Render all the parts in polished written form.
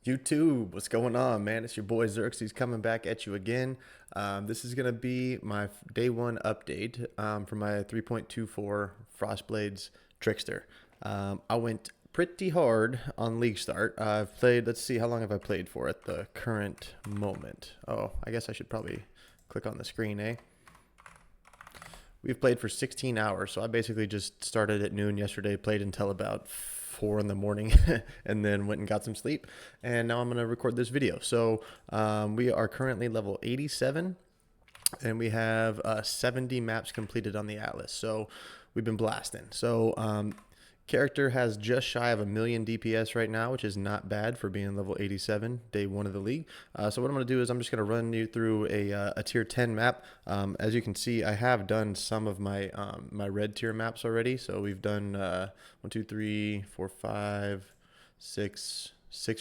YouTube, what's going on, man? It's your boy Xerxes coming back at you again. This is going to be my day one update for my 3.24 Frostblades Trickster. I went pretty hard on League Start. I've played, let's see, how long have I played for at the current moment? Oh, I guess I should probably click on the screen, eh? We've played for 16 hours, so I basically just started at noon yesterday, played until about 4 in the morning, and then went and got some sleep. And now I'm going to record this video. So we are currently level 87, and we have 70 maps completed on the Atlas. So we've been blasting. So character has just shy of 1,000,000 DPS right now, which is not bad for being level 87, day one of the league. So what I'm going to do is I'm just going to run you through a tier 10 map. As you can see, I have done some of my my red tier maps already. So we've done 1, 2, 3, 4, 5, 6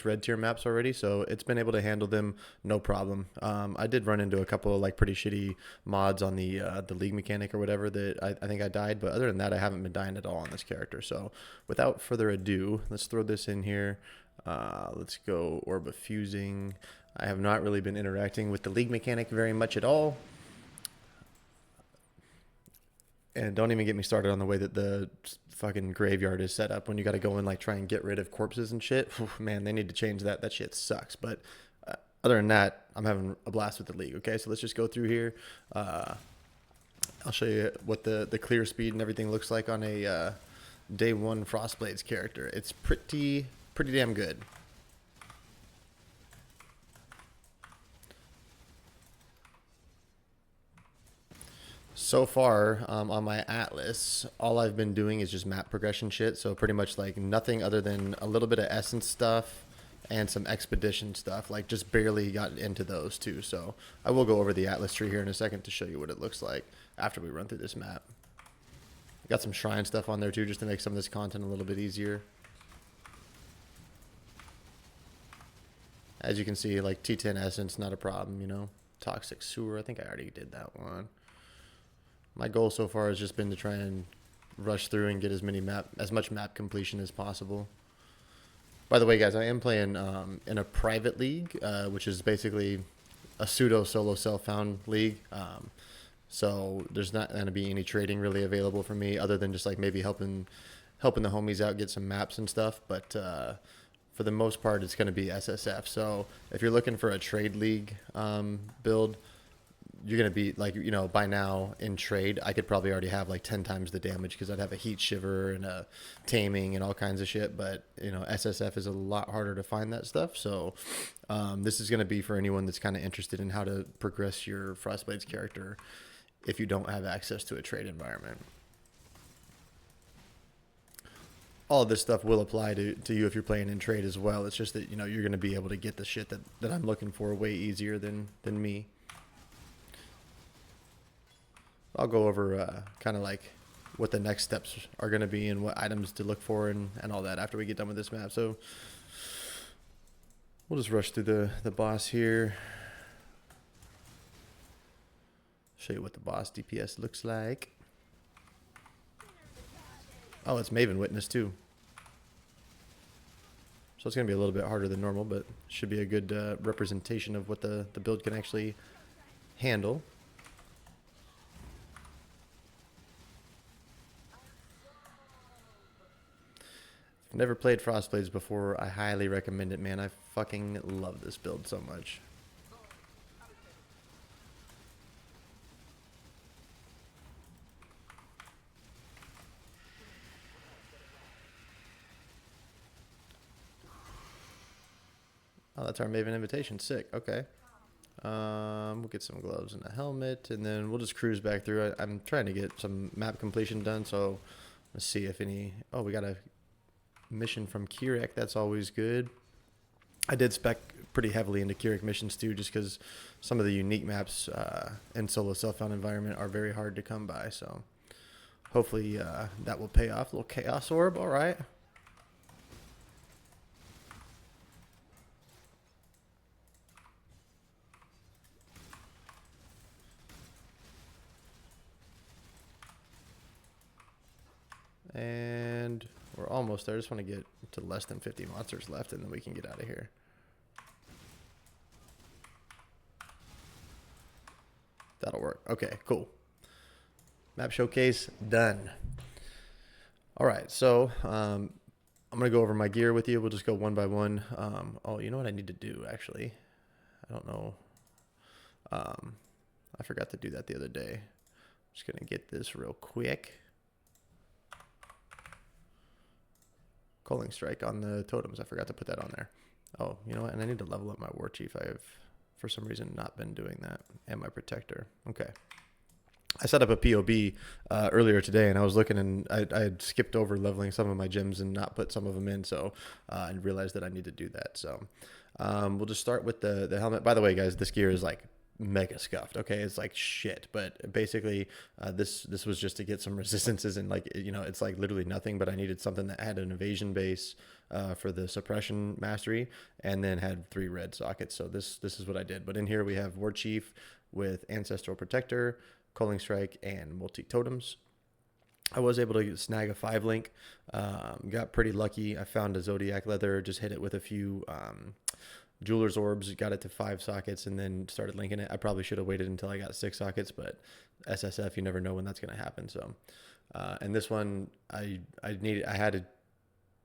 red tier maps already, so it's been able to handle them no problem. I did run into a couple of like pretty shitty mods on the league mechanic or whatever that I think I died, but other than that, I haven't been dying at all on this character. So without further ado, let's throw this in here. Let's go Orb of Fusing. I have not really been interacting with the league mechanic very much at all. And don't even get me started on the way that the fucking graveyard is set up when you got to go and like try and get rid of corpses and shit. Whew, man, they need to change that. That shit sucks. But other than that, I'm having a blast with the league. Okay, so let's just go through here. I'll show you what the clear speed and everything looks like on a day one Frostblades character. It's pretty damn good. So far, on my Atlas, all I've been doing is just map progression shit. So pretty much like nothing other than a little bit of essence stuff and some expedition stuff. Like just barely got into those too. So I will go over the Atlas tree here in a second to show you what it looks like after we run through this map. Got some shrine stuff on there too, just to make some of this content a little bit easier. As you can see, like T10 essence, not a problem, you know. Toxic sewer, I think I already did that one. My goal so far has just been to try and rush through and get as much map completion as possible. By the way, guys, I am playing in a private league, which is basically a pseudo solo self-found league. So there's not going to be any trading really available for me, other than just like maybe helping the homies out get some maps and stuff. But for the most part, it's going to be SSF. So if you're looking for a trade league build, you're going to be like, you know, by now in trade, I could probably already have like 10 times the damage because I'd have a heat shiver and a taming and all kinds of shit. But, you know, SSF is a lot harder to find that stuff. So this is going to be for anyone that's kind of interested in how to progress your Frostblades character if you don't have access to a trade environment. All of this stuff will apply to you if you're playing in trade as well. It's just that, you know, you're going to be able to get the shit that I'm looking for way easier than me. I'll go over kind of like what the next steps are going to be and what items to look for and all that after we get done with this map. So we'll just rush through the boss here. Show you what the boss DPS looks like. Oh, it's Maven Witness too. So it's going to be a little bit harder than normal, but should be a good representation of what the build can actually handle. Never played Frostblades before. I highly recommend it, man. I fucking love this build so much. Oh, that's our Maven invitation. Sick. Okay. We'll get some gloves and a helmet, and then we'll just cruise back through. I'm trying to get some map completion done, so let's see if any... Oh, we got a mission from Kirek. That's always good. I did spec pretty heavily into Kirek missions too, just because some of the unique maps in solo self-found environment are very hard to come by. So hopefully that will pay off. A little chaos orb. All right. And we're almost there. I just want to get to less than 50 monsters left, and then we can get out of here. That'll work. Okay, cool. Map showcase done. All right, so I'm gonna go over my gear with you. We'll just go one by one. Oh, you know what I need to do actually? I don't know. I forgot to do that the other day. Just gonna get this real quick. Culling strike on the totems. I forgot to put that on there. Oh, you know what? And I need to level up my war chief. I have, for some reason, not been doing that. And my protector. Okay. I set up a POB earlier today, and I was looking, and I had skipped over leveling some of my gems and not put some of them in, so I realized that I need to do that. So we'll just start with the helmet. By the way, guys, this gear is like mega scuffed. Okay, it's like shit, but basically this was just to get some resistances, and like, you know, it's like literally nothing, but I needed something that had an evasion base for the suppression mastery, and then had 3 red sockets. So this is what I did. But in here we have war chief with ancestral protector, culling strike, and multi totems. I was able to snag a 5-link. Got pretty lucky. I found a zodiac leather, just hit it with a few jeweler's orbs, got it to 5 sockets, and then started linking it. I probably should have waited until I got 6 sockets, but SSF, you never know when that's going to happen. So and this one I had to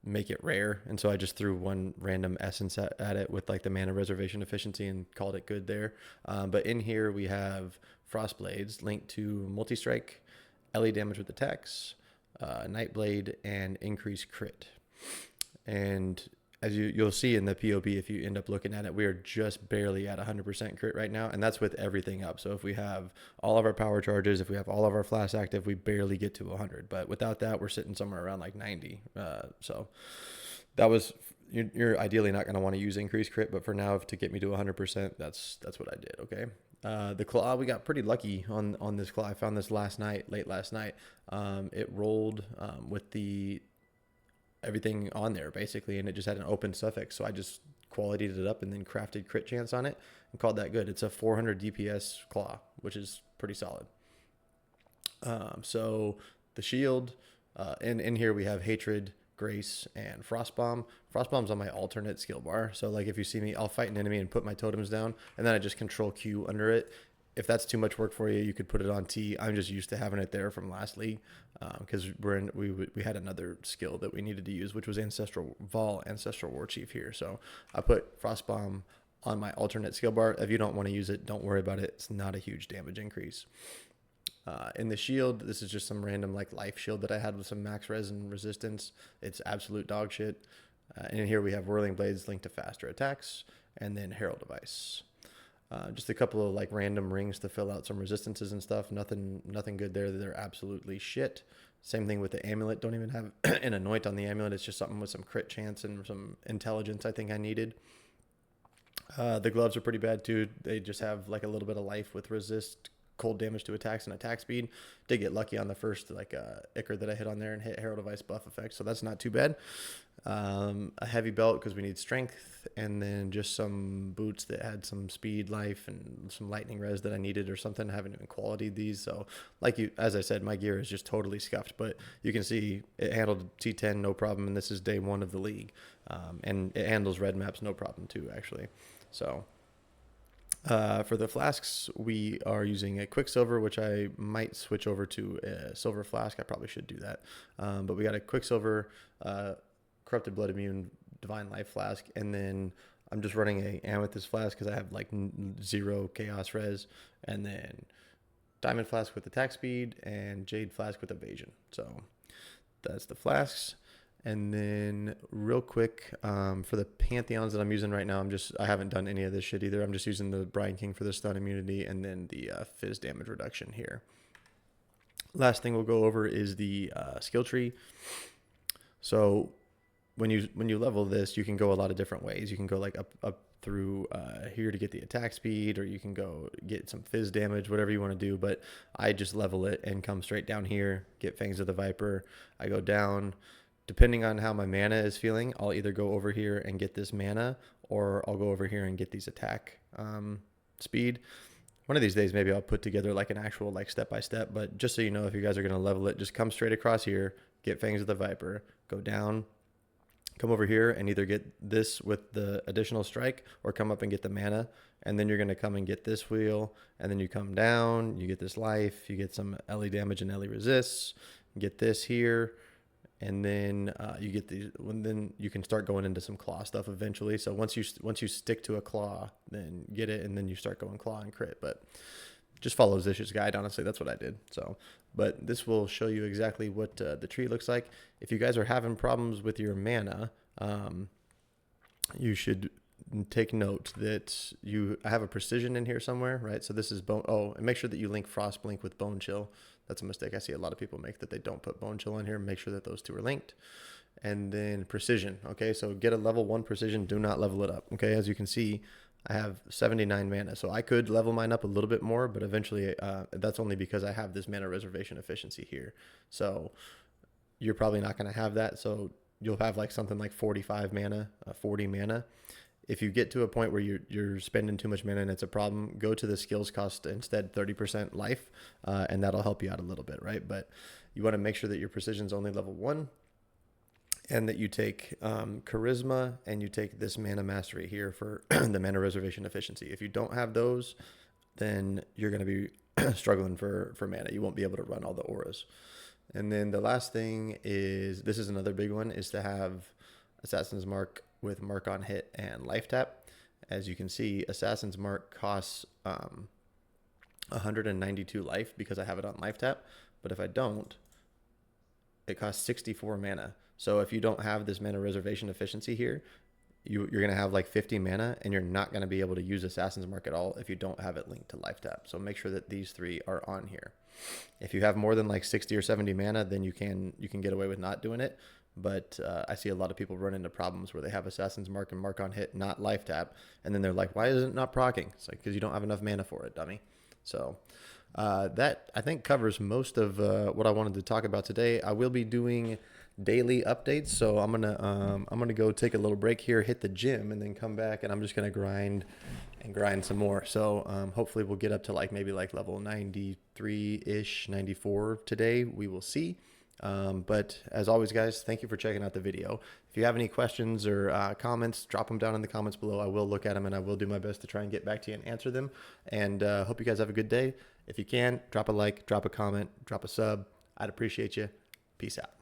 make it rare, and so I just threw one random essence at it with like the mana reservation efficiency and called it good there. But in here we have frost blades linked to multi-strike, LE damage with attacks, night blade, and increased crit. And as you'll see in the POB, if you end up looking at it, we are just barely at 100% crit right now, and that's with everything up. So if we have all of our power charges, if we have all of our flasks active, we barely get to 100. But without that, we're sitting somewhere around like 90. So that was, you're ideally not going to want to use increased crit, but for now, to get me to 100%, that's what I did. Okay. The claw, we got pretty lucky on this claw. I found this late last night. It rolled with the everything on there basically, and it just had an open suffix, so I just qualityed it up and then crafted crit chance on it and called that good. It's a 400 DPS claw, which is pretty solid. So the shield, and in here we have hatred, grace, and frostbomb. Frostbomb's on my alternate skill bar, so like if you see me, I'll fight an enemy and put my totems down, and then I just control Q under it. If that's too much work for you, you could put it on T. I'm just used to having it there from last league, because we had another skill that we needed to use, which was ancestral war chief here. So I put frostbomb on my alternate skill bar. If you don't want to use it, don't worry about it. It's not a huge damage increase. In the shield, this is just some random like life shield that I had with some max res and resistance. It's absolute dog shit. And in here we have whirling blades linked to faster attacks, and then herald device. Just a couple of like random rings to fill out some resistances and stuff. Nothing good there. They're absolutely shit. Same thing with the amulet. Don't even have an anoint on the amulet. It's just something with some crit chance and some intelligence I think I needed. The gloves are pretty bad too. They just have like a little bit of life with resist, cold damage to attacks, and attack speed. Did get lucky on the first like Ichor that I hit on there and hit Herald of Ice buff effect, so that's not too bad. A heavy belt because we need strength, and then just some boots that had some speed, life, and some lightning res that I needed or something. I haven't even qualityed these, so as I said, my gear is just totally scuffed, but you can see it handled T10 no problem, and this is day 1 of the league, and it handles red maps no problem too, actually. So for the flasks, we are using a Quicksilver, which I might switch over to a Silver Flask. I probably should do that. But we got a Quicksilver, Corrupted Blood Immune, Divine Life Flask, and then I'm just running a Amethyst Flask because I have like 0 Chaos Res, and then Diamond Flask with attack speed, and Jade Flask with evasion. So that's the flasks. And then real quick, for the pantheons that I'm using right now, I haven't done any of this shit either. I'm just using the Brian King for the stun immunity, and then the fizz damage reduction here. Last thing we'll go over is the skill tree. So when you level this, you can go a lot of different ways. You can go like up through here to get the attack speed, or you can go get some fizz damage, whatever you want to do. But I just level it and come straight down here, get Fangs of the Viper. I go down. Depending on how my mana is feeling, I'll either go over here and get this mana, or I'll go over here and get these attack speed. One of these days, maybe I'll put together like an actual like step-by-step, but just so you know, if you guys are going to level it, just come straight across here, get Fangs of the Viper, go down, come over here and either get this with the additional strike or come up and get the mana. And then you're going to come and get this wheel. And then you come down, you get this life, you get some LE damage and LE resists, get this here. And then you get these, then you can start going into some claw stuff eventually. So once you stick to a claw, then get it, and then you start going claw and crit. But just follow Zish's guide. Honestly, that's what I did. So, but this will show you exactly what the tree looks like. If you guys are having problems with your mana, you should take note that I have a precision in here somewhere, right? So this is bone. Oh, and make sure that you link Frost Blink with Bone Chill. That's a mistake I see a lot of people make, that they don't put Bone Chill in here. Make sure that those two are linked. And then precision. Okay, so get a level 1 precision. Do not level it up. Okay, as you can see, I have 79 mana, so I could level mine up a little bit more, but eventually that's only because I have this mana reservation efficiency here. So you're probably not going to have that. So you'll have like something like 45 mana, 40 mana. If you get to a point where you're spending too much mana and it's a problem, go to the skills cost instead 30% life, and that'll help you out a little bit, right? But you want to make sure that your precision's only level 1, and that you take charisma, and you take this mana mastery here for the mana reservation efficiency. If you don't have those, then you're going to be struggling for mana. You won't be able to run all the auras. And then the last thing is, this is another big one, is to have Assassin's Mark with Mark on Hit and Life Tap. As you can see, Assassin's Mark costs 192 life because I have it on Life Tap. But if I don't, it costs 64 mana. So if you don't have this mana reservation efficiency here, you're going to have like 50 mana, and you're not going to be able to use Assassin's Mark at all if you don't have it linked to Life Tap. So make sure that these three are on here. If you have more than like 60 or 70 mana, then you can get away with not doing it. But I see a lot of people run into problems where they have Assassin's Mark and Mark on Hit, not Life Tap, and then they're like, why is it not proccing? It's like, because you don't have enough mana for it, dummy. So that, I think, covers most of what I wanted to talk about today. I will be doing daily updates, so I'm gonna go take a little break here, hit the gym, and then come back, and I'm just gonna grind some more. So hopefully we'll get up to like maybe like level 93-ish, 94 today. We will see. But as always, guys, thank you for checking out the video. If you have any questions or comments, drop them down in the comments below. I will look at them, and I will do my best to try and get back to you and answer them. And hope you guys have a good day. If you can, drop a like, drop a comment, drop a sub. I'd appreciate you. Peace out.